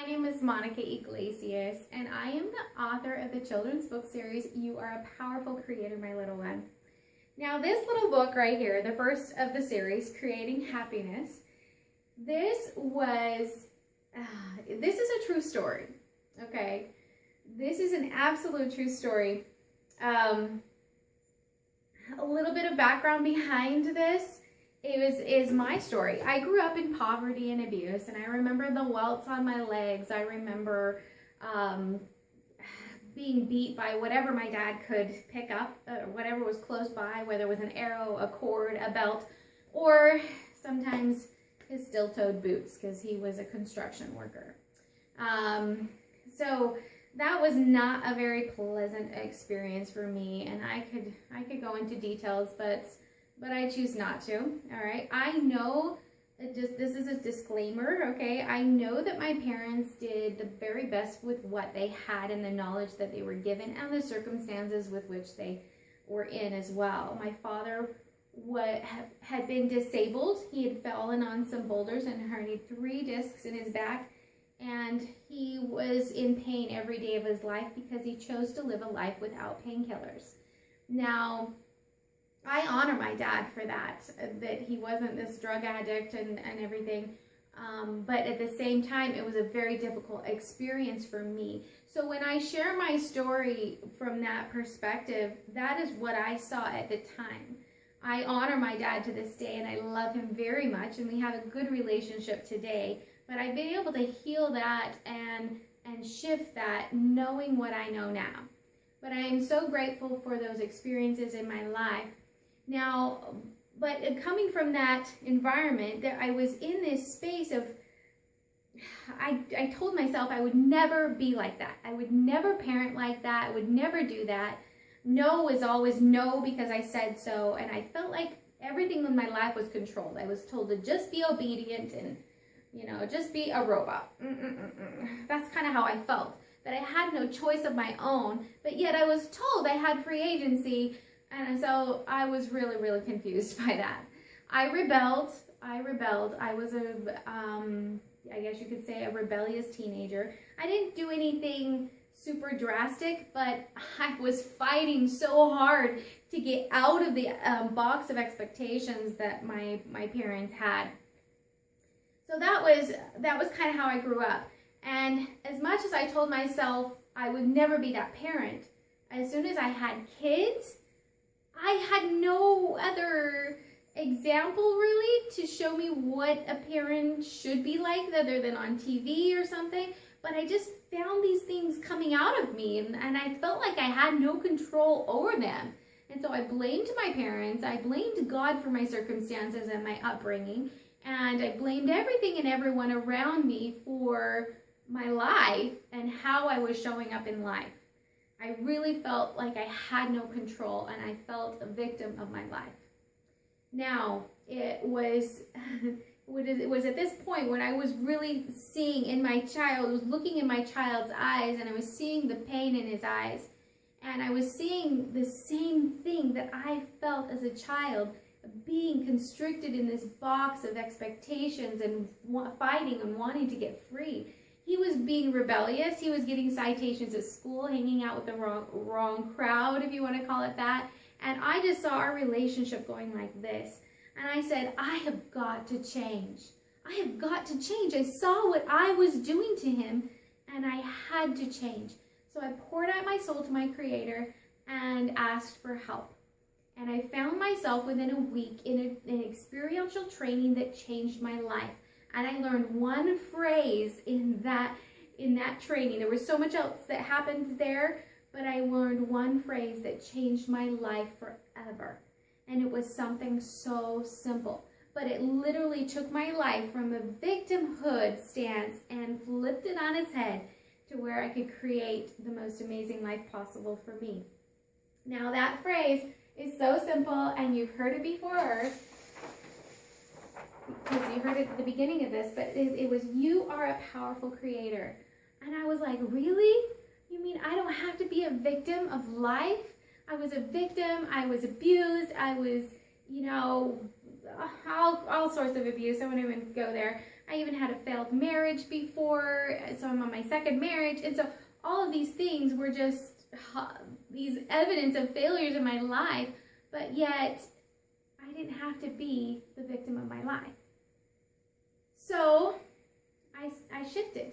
My name is Monica Iglesias, and I am the author of the children's book series, You Are a Powerful Creator, My Little One. Now, this little book right here, the first of the series, Creating Happiness, this is a true story, okay? This is an absolute true story. A little bit of background behind this is my story. I grew up in poverty and abuse, and I remember the welts on my legs. I remember being beat by whatever my dad could pick up, whatever was close by, whether it was an arrow, a cord, a belt, or sometimes his steel-toed boots because he was a construction worker. So that was not a very pleasant experience for me, and I could go into details, but I choose not to. All right, I know this is a disclaimer, okay? I know that my parents did the very best with what they had and the knowledge that they were given and the circumstances with which they were in as well. My father had been disabled. He had fallen on some boulders and herniated 3 discs in his back, and he was in pain every day of his life because he chose to live a life without painkillers. Now, I honor my dad for that he wasn't this drug addict and everything. But at the same time, it was a very difficult experience for me. So when I share my story from that perspective, that is what I saw at the time. I honor my dad to this day, and I love him very much, and we have a good relationship today. But I've been able to heal that and shift that, knowing what I know now. But I am so grateful for those experiences in my life. Now, but coming from that environment, that I was in this space of, I told myself I would never be like that. I would never parent like that. I would never do that. No is always no because I said so. And I felt like everything in my life was controlled. I was told to just be obedient and, just be a robot. That's kind of how I felt. That I had no choice of my own, but yet I was told I had free agency. And so I was really, really confused by that. I rebelled. I was I guess you could say a rebellious teenager. I didn't do anything super drastic, but I was fighting so hard to get out of the box of expectations that my parents had. So that was kind of how I grew up. And as much as I told myself I would never be that parent, as soon as I had kids, I had no other example really to show me what a parent should be like other than on TV or something. But I just found these things coming out of me, and I felt like I had no control over them. And so I blamed my parents, I blamed God for my circumstances and my upbringing, and I blamed everything and everyone around me for my life and how I was showing up in life. I really felt like I had no control, and I felt a victim of my life. Now, it was at this point when I was really seeing in my child, I was looking in my child's eyes, and I was seeing the pain in his eyes, and I was seeing the same thing that I felt as a child, being constricted in this box of expectations and fighting and wanting to get free. He was being rebellious. He was getting citations at school, hanging out with the wrong crowd, if you want to call it that. And I just saw our relationship going like this. And I said, I have got to change. I have got to change. I saw what I was doing to him, and I had to change. So I poured out my soul to my Creator and asked for help. And I found myself within a week in an experiential training that changed my life. And I learned one phrase in that training. There was so much else that happened there, but I learned one phrase that changed my life forever. And it was something so simple. But it literally took my life from a victimhood stance and flipped it on its head to where I could create the most amazing life possible for me. Now that phrase is so simple, and you've heard it before, because you heard it at the beginning of this, but it was, you are a powerful creator. And I was like, really? You mean I don't have to be a victim of life? I was a victim, I was abused, I was, all sorts of abuse. I won't even go there. I even had a failed marriage before, so I'm on my second marriage. And so all of these things were just these evidence of failures in my life, but yet I didn't have to be the victim of my life. So I shifted.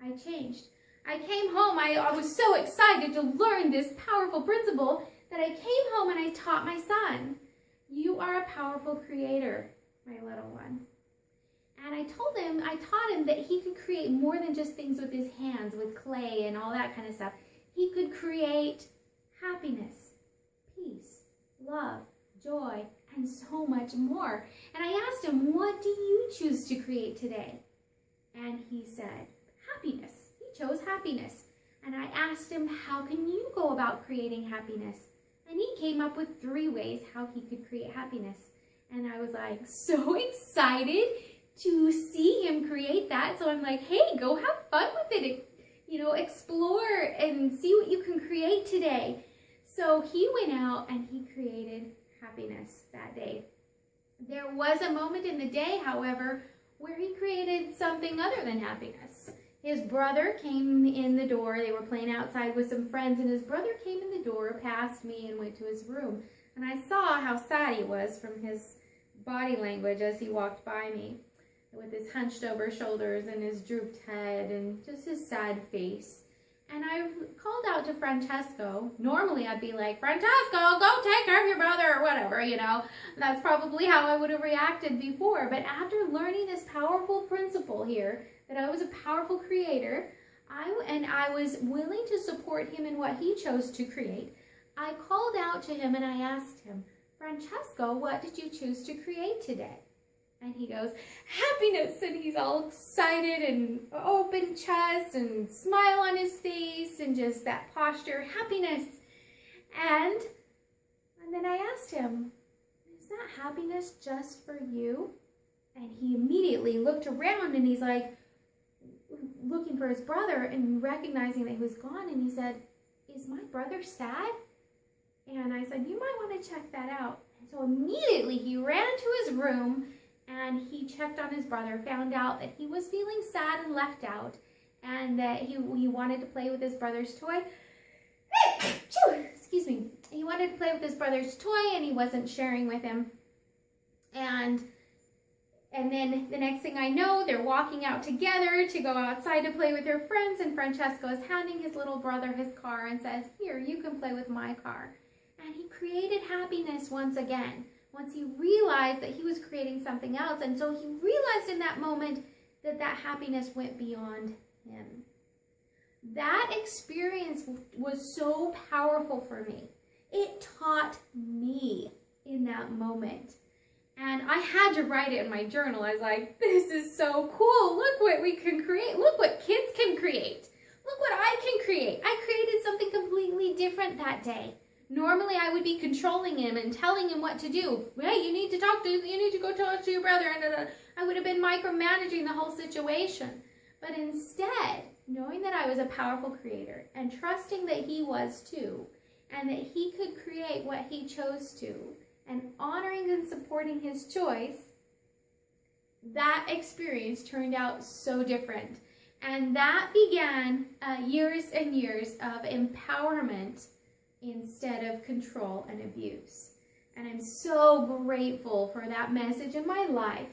I changed. I came home. I was so excited to learn this powerful principle that I came home and I taught my son, you are a powerful creator, my little one. And I taught him that he could create more than just things with his hands, with clay and all that kind of stuff. He could create happiness, peace, love, joy, and so much more. And I asked him, what do you choose to create today? And he said, happiness. He chose happiness. And I asked him, how can you go about creating happiness? And he came up with 3 ways how he could create happiness. And I was like so excited to see him create that. So I'm like, hey, go have fun with it. You know, explore and see what you can create today. So he went out and he created happiness that day. There was a moment in the day, however, where he created something other than happiness. His brother came in the door. They were playing outside with some friends, and his brother came in the door past me and went to his room. And I saw how sad he was from his body language as he walked by me, with his hunched over shoulders and his drooped head and just his sad face. And I called out to Francesco. Normally I'd be like, Francesco, go take care of your brother or whatever, you know. That's probably how I would have reacted before. But after learning this powerful principle here, that I was a powerful creator, I was willing to support him in what he chose to create, I called out to him and I asked him, Francesco, what did you choose to create today? And he goes, happiness, and he's all excited and open chest and smile on his face and just that posture, happiness. And then I asked him, is that happiness just for you? And he immediately looked around and he's like, looking for his brother and recognizing that he was gone, and he said, is my brother sad? And I said, you might want to check that out. And so immediately he ran to his room and he checked on his brother, found out that he was feeling sad and left out, and that he wanted to play with his brother's toy. Excuse me. He wanted to play with his brother's toy and he wasn't sharing with him. And then the next thing I know, they're walking out together to go outside to play with their friends, and Francesco is handing his little brother his car and says, here, you can play with my car. And he created happiness once again, once he realized that he was creating something else. And so he realized in that moment that that happiness went beyond him. That experience was so powerful for me. It taught me in that moment. And I had to write it in my journal. I was like, this is so cool. Look what we can create. Look what kids can create. Look what I can create. I created something completely different that day. Normally I would be controlling him and telling him what to do. Hey, you need to go talk to your brother. And I would have been micromanaging the whole situation. But instead, knowing that I was a powerful creator and trusting that he was too, and that he could create what he chose to, and honoring and supporting his choice, that experience turned out so different. And that began years and years of empowerment instead of control and abuse. And I'm so grateful for that message in my life.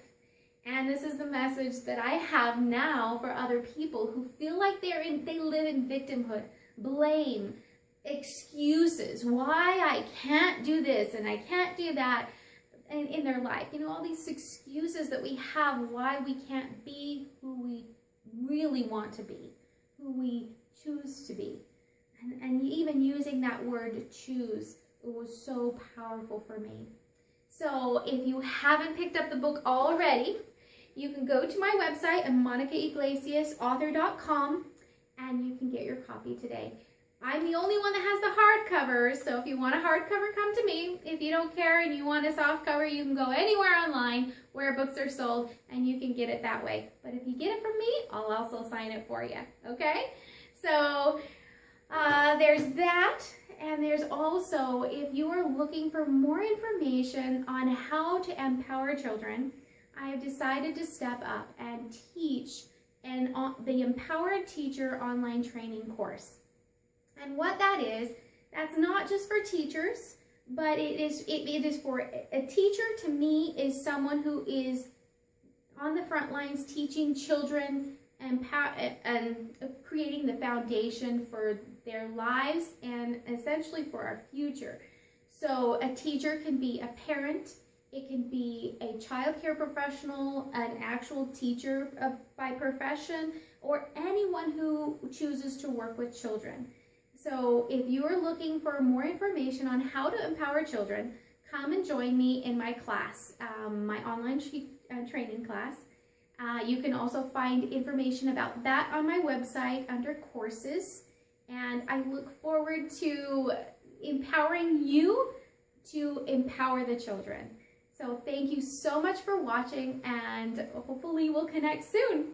And this is the message that I have now for other people who feel like they live in victimhood, blame, excuses, why I can't do this and I can't do that in their life. You know, all these excuses that we have why we can't be who we really want to be, who we choose to be. And even using that word choose, it was so powerful for me. So if you haven't picked up the book already, you can go to my website at monicaiglesiasauthor.com and you can get your copy today. I'm the only one that has the hardcover, so if you want a hardcover, come to me. If you don't care and you want a softcover, you can go anywhere online where books are sold and you can get it that way. But if you get it from me, I'll also sign it for you, okay? So there's that, and there's also, if you are looking for more information on how to empower children, I have decided to step up and teach the Empowered Teacher online training course. And what that is, that's not just for teachers, but it is for a teacher. To me, is someone who is on the front lines teaching children and creating the foundation for their lives and essentially for our future. So a teacher can be a parent, it can be a child care professional, an actual teacher by profession, or anyone who chooses to work with children. So if you are looking for more information on how to empower children, come and join me in my class, my online training class. You can also find information about that on my website under courses. And I look forward to empowering you to empower the children. So thank you so much for watching, and hopefully we'll connect soon.